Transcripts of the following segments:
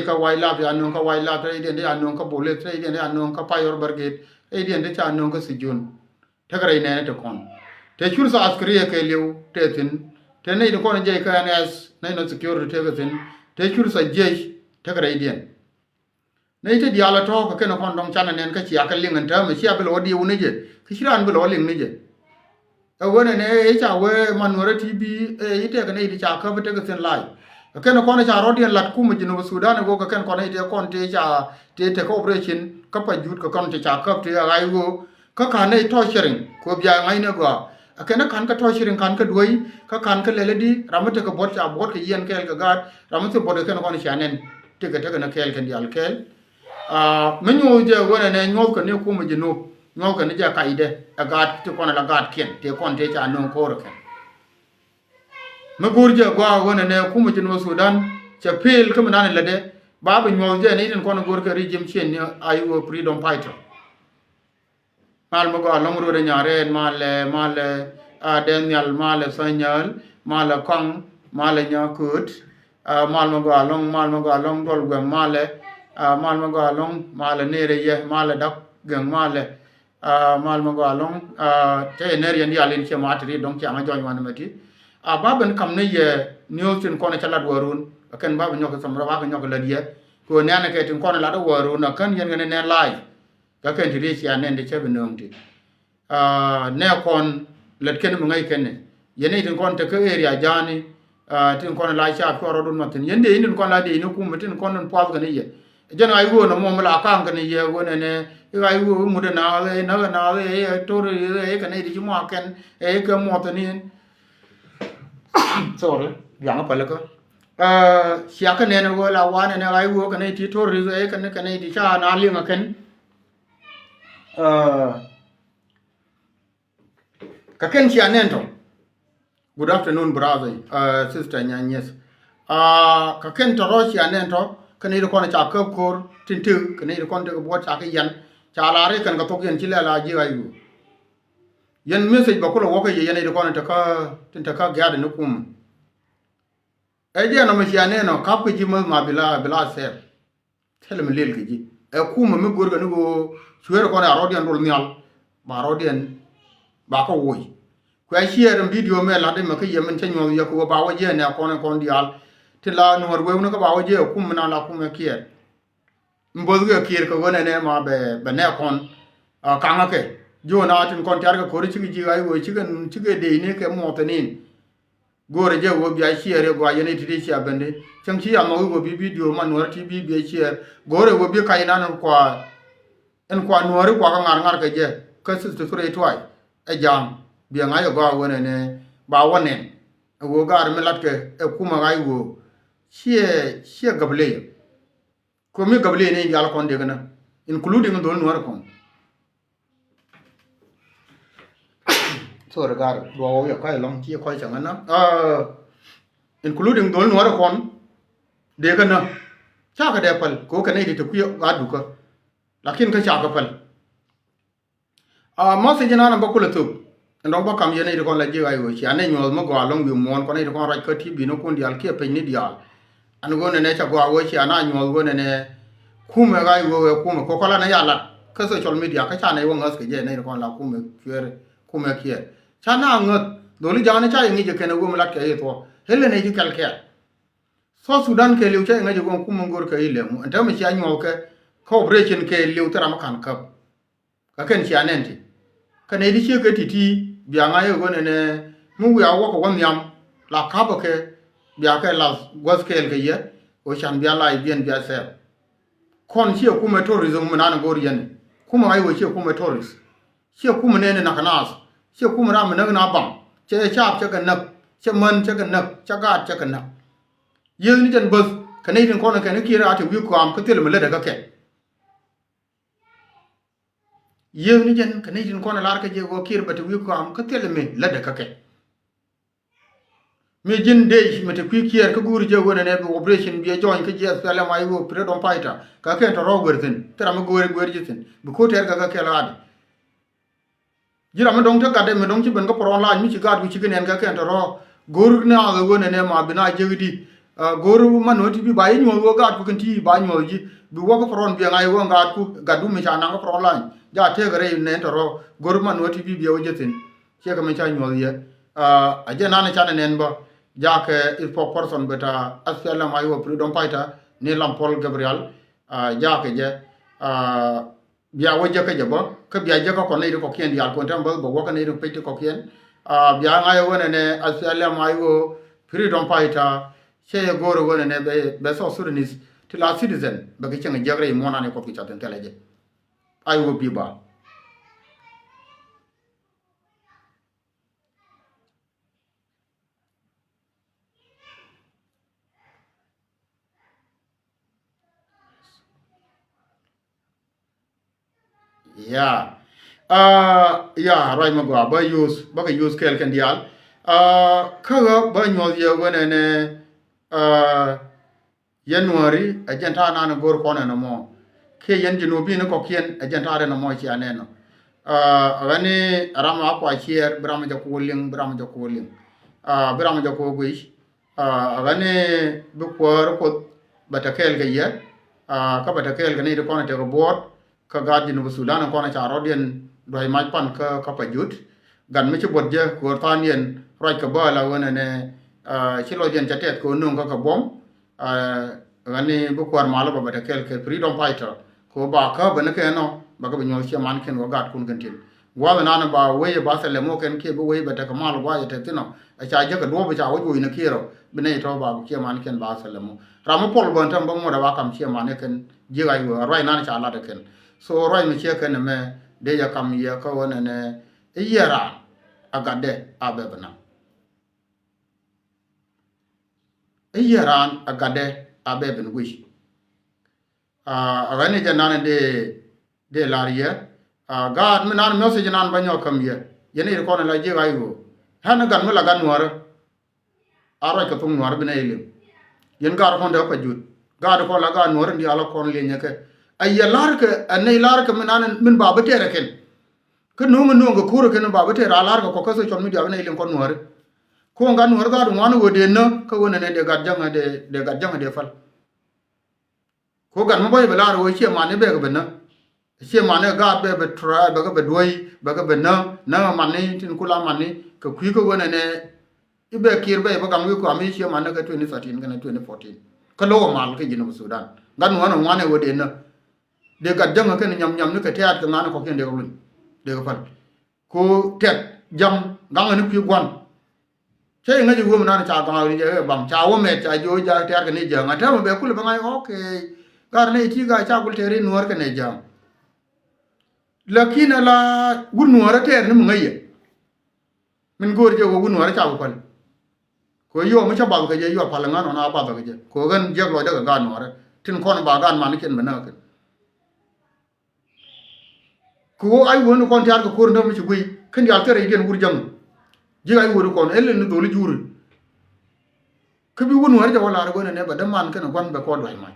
ka wildlife anon ka wildlife iden de anon ka bullet iden de anon ka payor brigade iden de cha anon ka sijun tagare ne te kon te chur sa askriye ke lew te tin te ne de kon je ka ns ne no security te tin te chur sa je tagare iden ne te diala to ka ken kon dong chana nen ka chi aka lingen ta me chi abel odi uni je ki chiran bel oling ni je e wona ne e cha we manore tv e ite ka ne di cha ka bete ka tin lai ken kon cha rodian lat ku mu jinu sudan go ka ken kon ite kon te cha te cooperation ka pa jut ka kon te cha ka te ai go ka ka ne to sharing ko bia ngai ne go ken kan ka to sharing kan ka duai ka kan ka lele di ramate ka bot cha bot ka yen kel ka gat ramate bot ken kon cha nen te ka na kel ken di al kel menyo je wona ne nyol ka ne ku mu jinu nyol ka ne ja kaide agat te kon la gat ken te kon te cha non ko ken magurje gwa wona ne ku mu jinu sudan cha pel ka manan lade babu nyol je ne den kon gor ka regime chen ne ayu freedom fighter mal mo go longro de nyare mal daniel mal sanyal mal kong mal nyakut mal mo go long dol gwa mal mo go long mal nere ye mal dak gang mal mo go long te nere ndi alin che matri donc cha ma joy wan mati baben kam ne ye newton kono chalat warun kan babu nyok samra babu nyok ladiye ko nana ke tin kono lado warun kan yen ne live ka kan ti ri nen de che benong ti ne kon let ken mo ngai ken yene tin kon te ke area jani tin kon la cha ko ro dun matin yende tin kon la de ni ku mutin kon non pwa ga ne ye jen ai wo no mo mala ka ga ne ye wo ne ai wo mu de na to re ka ne di mo ken ka mo to ni sorry yang apa lako siaka ne no la wana ne ai wo ka ne ti to re ka ne di cha na li ngaken kaken chianento. Good afternoon, brother, sister Nyanyes. Kaken toro chianento, kaniro kona cha kor tintu, kaniro konte ko bot cha yan, cha lare kan ka tokyen chile la ji ayu. Yan message bakula woka ye yan kona taka gade no kum. Eje no chianeno kapu ji ma bila ser. Tell me lil ki. E kum me gurga no chuero kona rodian rol nyal. Ba rodian ba ko woy kwa share video me la de ma ke yemen chanyo ya ko ba waje ne kon dial ti la no we no ko ba waje ku na la ku me kier mboz ga kier ko wona ne ma be ne kon ka nga ke jo na tin kon tar ko ri chi ai wo chi ga de ne ke mo tanin gore je wo bi share go ya ne ti di sha bende chang chi ya no go bi video ma no tv bi share gore wo bi kai na kwa en kwa no ri kwa ngar ke je ka su su re twai e jam bi nga yo ga wona ne ba wonen wo gar me lat ke e kuma ga wo sie gable ko mi gable ne yal kon de gana including do no kon so gar do yo ka long chi ko chang na including do no kon de gana cha ka de pal ko ka ne de ku ga du ka lakin ka cha ka pal mo se jana na ba ku la tu ndong ba kam yene ko la ji ay wo chi ane nyol mo go long bi mon ko ne ko ra ko ti bi no kun dial ke pe ni dial an go ne cha go wo chi ana nyol go ne kuma ga wo kuma ko kala na ya la ka social media ka cha ne wo ngas ke je ne ko la kuma kere kuma ke cha na ngat do li jane cha ngi je ke ne go mla ke to hele ne ji kal ke so sudan ke liu cha ngi je go kuma ngor ke ile mu anta me cha nyol ke cooperation ke liu tara ma kan ka ken chi anenti ka ne di che ke titi bia nga yo go ne mu ya wo ko won yam la ka ba ke bia ke la gos ke ke ye o chan bia la bien bia se kon chi ku me tourism mu na go rien kuma ai wo chi ku me tourist chi ku me ne na kanas chi ku me ra me na bam che chap che ka nak che man che ka nak cha ga che ka nak ye ni jan bus ka ne din ko na ke ne ki ra ti wi ko am ka tel me le da ka ke ye ni jen ka ne din ko na lar ka je go kir bati wi ko am ka tel me la de ka ke me jin de me te ku kier ka guru je wona ne operation bi join ka je sala mai go freedom fighter ka ke to ro gwertin tera ma gore jitin bu ko ter ka ke la ade jira ma dong ta ka de me dong ci ben ko pro la mi ci gad mi ci genen ka ke to ro guru na ga wona ne ma bina je di goru manoti bi ba nyu wo ga ku kan ti ba nyu ji bi wo ko fron bi ngai wo ga ku ga du mi cha na ko fron lan ja te gare ne to ro goru manoti bi bi wo jetin che ka mi cha nyu ye a je na ne cha ne ba ja ke il faut person beta asfala mai wo freedom fighter ne Lampol Gabriel ja ke je bia wo je ke je ba ke bia je ko ne ko kien dial ko tan ba wo ko ne pe ko kien bia ngai wo ne asfala mai wo freedom fighter che goro wo ne be so Sudanese to la citizen ba ke chen jagre mo na ne ko picha tan teleje ai wo bi ba yeah yeah right ma gwa ba use kel kan dial ka ba nyo ye wo ne January agenta na gor kona na mo ke yen jinubi ne ko kien agenta re na mo chi aneno gani rama kwa chier brama ja kuling brama ja ko gui gani bu ko ko batakel ga ye ka batakel ga ne ko na te ko bot ka gadi no Sudan ko na cha rodien doi mai pan ka pajut gan me chi bot je ko tan yen roi ka ba la wona ne chilo jen chatet ko nung ka bom gani bu kwar malo ba bata kel ke freedom fighter ko ba ka ba ne ke no ba ka nyo che man ken wagat kun kan tin wa na na ba we ba sa le mo ken ke bu we bata ka malo wa te tino a cha je ka do ba cha wo ina kiro bine to ba ke man ken ba sa le mo ram pol bon tam ba mo da ba kam che man ken je ga yo roi na cha la de ken so roi mi che ken me de ya kam ye ka wona ne yera agade abebna Iran agade abeben wish agane janana de laria god menan message nan banyo kam ye yene ko na la je ayo hana gan mala gan war aro ka tung war bina ilim yen gar ko de ko jut god ko la gan war ndi ala ko le nyake ay lar ka anay lar ka menan min baba tere ken ke no ngo kuro ken baba tere lar ka ko kaso chon mi dia bina ilim ko war ko ngan war ga dum wanu wode no ka wona ne de gadjanga de fal ko gan mo boy bala ro che mane be ga benna che mane ga be tra be ga be doy be ga benna na mane tin kula mane ka ku ko wona ne ibe kir be ba gam ko ami che mane ka 2013 ga 2014 ka lo mal ka jinu Sudan gan wona wane wode no de gadjanga ken nyam ne ka tiat ka ngana ko ken de ko de ga fal ko tet jam ganga ne ku gwan che ngaji wo na cha ga ni je bam cha wo me cha jo ja ter ga ni je ngata mo be kul ba ngai okay gar ne ti ga cha kul tere nuor ka ne jam lakina la gun nuor ter ni mo ngai min gor je wo gun nuor cha ko ko yo mo cha ba ga je yo pa la ngano na ba ga je ko gan je lo da ga nuor tin kon ba gan man ken bana ka ko ai wo no kon tar ko ko ndo mi ci gui kan ya tere gen wur jam jiga ay wuri kon ellen do li juri ke bi wonu warja wala argo ne ba da man kana gon be ko do may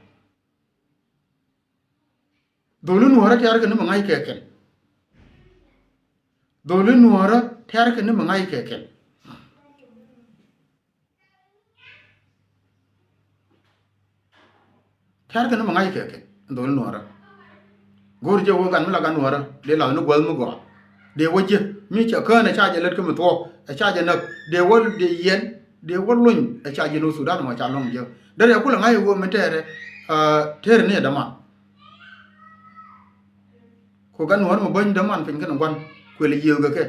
do lu nuara ti arga ne ma ngai keken do lu nuara ti arga ne ma ngai keken ti arga ne ma ngai keken do lu nuara gorje wo gan la gan nuara de la no gol mu go de woje mi cha kana cha je let ko mu to a cha je nak de wol de yen de wol lon a cha je no Sudan ma cha long je dare kula ngai wo metere tere ne da man ko gan won mo ban da man fin kan wan ko le yew ga ke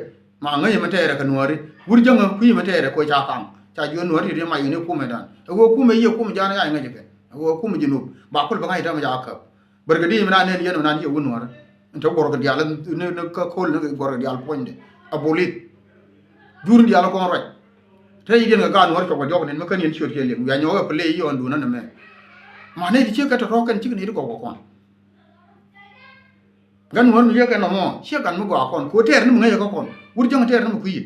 ma ngai metere kan wari wur janga ku metere ko cha kan cha je no ri ma yune ku me dan go ku me ye ku me jana ya ngai ke go ku me jinu ba kul ba ngai da ma ja ka bergedi mina ne yen nan ye won war nto gorgo dial ne ka kol ne gorgo dial ponde abolit jur dial ko roj tay gen ga gan war ko jog ne ma kan yen ciot kele ya nyoga play yi on duna ne me ma ne di ka to kan ci ne ko kon gan war mi yega no mo ci gan mu go kon ko ter ne mu ngai ko kon wur jang ter ne mu kuyi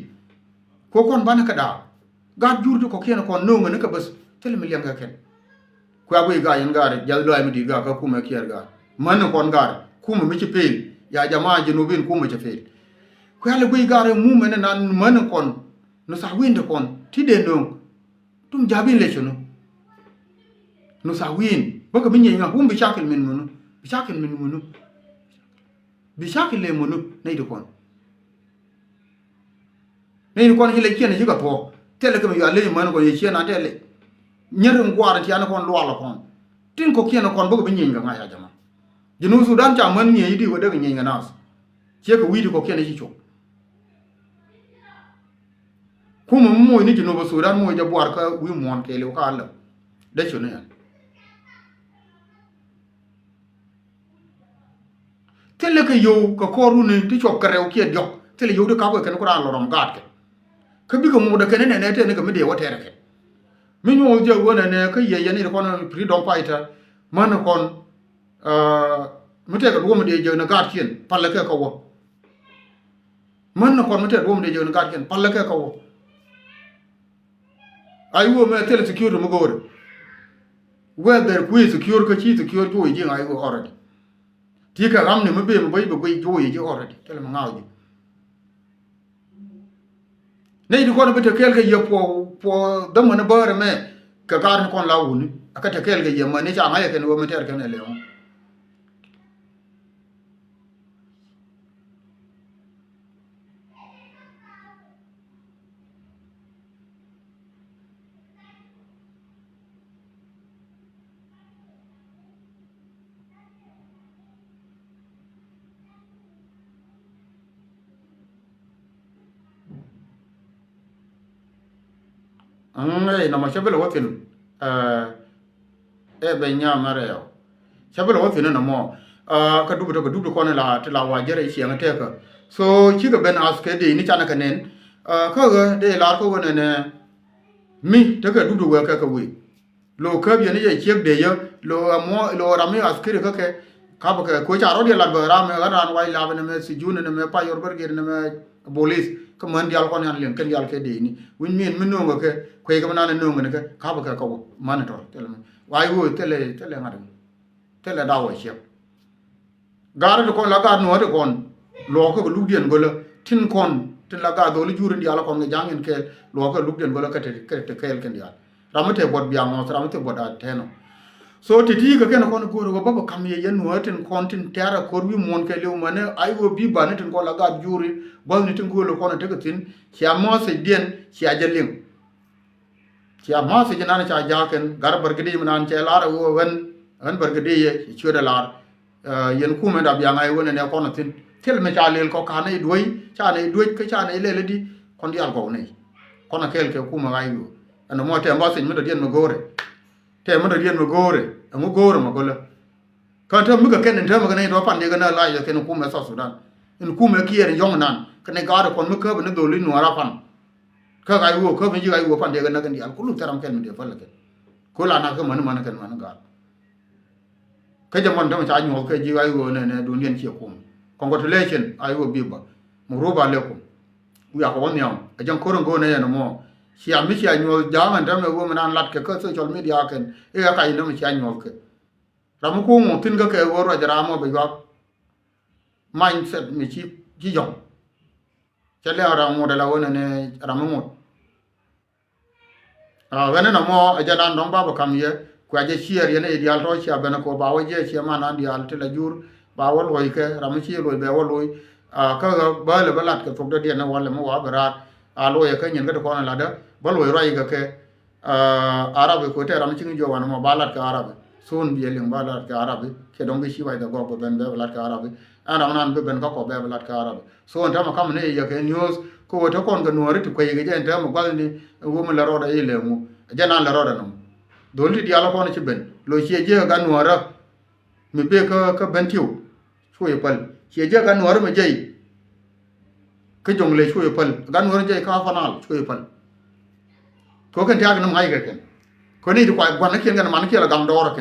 ko kon ban ka da ga jur ko ken kon no ne ka bas tel mi lem ga ken ko abu ga yen ga jal do ay mi di ga ka kuma kier ga man kon ga kuma mi ci pel ya jamaa jinubin kuma ci fel ko ala buy gare mu men nan man kon no sa winde kon ti de no tum jabi le chono no sa win baka min yin hum bi shakil min munu bi shakil le munu nei de kon hile kiene jiga po tele ko yo le man ko ye kiena tele nyerum gwara ti an kon lo ala kon tin ko kiena kon baka min yin ga ya jama jinu Sudan cha man ni yidi ko daga yin ga nas che ko widi ko kiena ji cho kuma mo ni jinu Sudan mo ja bwar ka wi mon ke le ka ala da cho ne tele ke yo ka koru ne ti chok kare o ke diok tele yo de ka ko ken ko ran lorom gat ke ka bi ko mo de ken ne te ne ka mi de wote ke mi no je wona ne ka ye ni ko na freedom fighter man kon mi te ka wo mo de je na gat ken palle ke ko wo man kon mi te wo mo de je na gat ken palle ke ko wo ai wo me tele security mo gore whether ku secure ka chi secure jo je ai go already ti ka ram ne mo be mo bai bo jo je already tele mo ngao ji ne di ko no bete kel ke ye po da mo na bare me ka gar kon la wuni aka te kel ke ye mo ne cha ma ye ke no mo ter ke ne le ngai na ma chabelo watin e be nya mare yo chabelo watin na mo ka dubu ko ne la te la wa jere shi ngate ka so chi ga ben aske de ni chana kanen ka ga de la ko ne mi te ka dubu wa ka wi lo ka bi ne ye chek de yo lo rami aske ka ke ka ba ko cha ro de la ba ram ga ran wai la ne me si jun ne me pa yor ber ne me bolis ka man dial ko ne an len ken dial ke de ni win min no ga ke ko ga na no ga ne ka ba ka ko man to tele wai wo tele ngada tele da wo che gar ko la ga no de kon lo ko lu dien go la tin kon tin la ga do lu juri dial ko ne jangen ke lo ko lu dien go la ka te kel ken dial ramate bot biang mo ramate bot a teno so titi ka ken kon go go baba kam ye yen watin kontin tera kor wi mon ke lew mane ay wo bi ba ne tin ko la ga juri bal ni tin go lo kono te tin sia mo se den sia jaling sia mo se jana cha jaken gar bargedi manan che lar wo wen an bargedi ye chuda lar yen ku me da bi ngai wona ne kono tin tel me cha lel ko ka ne doy cha ne doy ke cha ne le di kon di al ko ne kono kel ke ku ma ngai yo an mo te mo se mi do den mo gore te mo do den mo gore mo gore mo gola kan te mo ga ken te mo ga ne do pan de ga na la ya ken ku me so Sudan in ku me kier yong nan kan ne ga kon mo ka ne do li no ra pan ka ga wo ka me ji ga wo pan de ga na kan di al ku lu taram ken mi de fal ke ko la na ka man kan man ga ka jamon da ma cha nyo ka ji ga wo ne do nien chi ku congratulation ai wo bi ba mo ro ba le ku ya ko won yam a jan ko ron go ne ya no mo sia mi sia nyo jangan da me wo man lat ke social media ken e ga kai no mi sia nyo ke ram ko mo tin ga ke wo ro jara mo be ga mindset mi chi ji yong che le ara mo da la wona ne ram mo wena na mo a jana ndong ba kam ye kwa je chier ye ne ideal to chia bena ko ba wo je chia mana dial te la jur ba wo loy ke ram chi loy be wo loy ka ba le balat ke tok de na wala mo wa barat a loy ke nyen ga ko na la da ba loy rai ga ke arabe ko te ram chi jo wan mo balat ka arabe sun bi ling balat ka arabe ke dong bi shi wa da go ben be balat ka arabe ana nan be ben ka ko be balat ka arabe so on ta ma kam ne ye ke news ko to kon ga no ri to ko ye ga je mo gal ni wo mo la roda ile mu jana la roda no dolti di ala ko na ci ben lo ci je ga no ra mi be ka ben tiu so ye pal ci je ga no ra me jey ke jong le so ye pal ga no ra jey ka fanal so ye pal ko kan ta ga no mai ga ken ko ni di kwa na ken ga man ke la gam do ra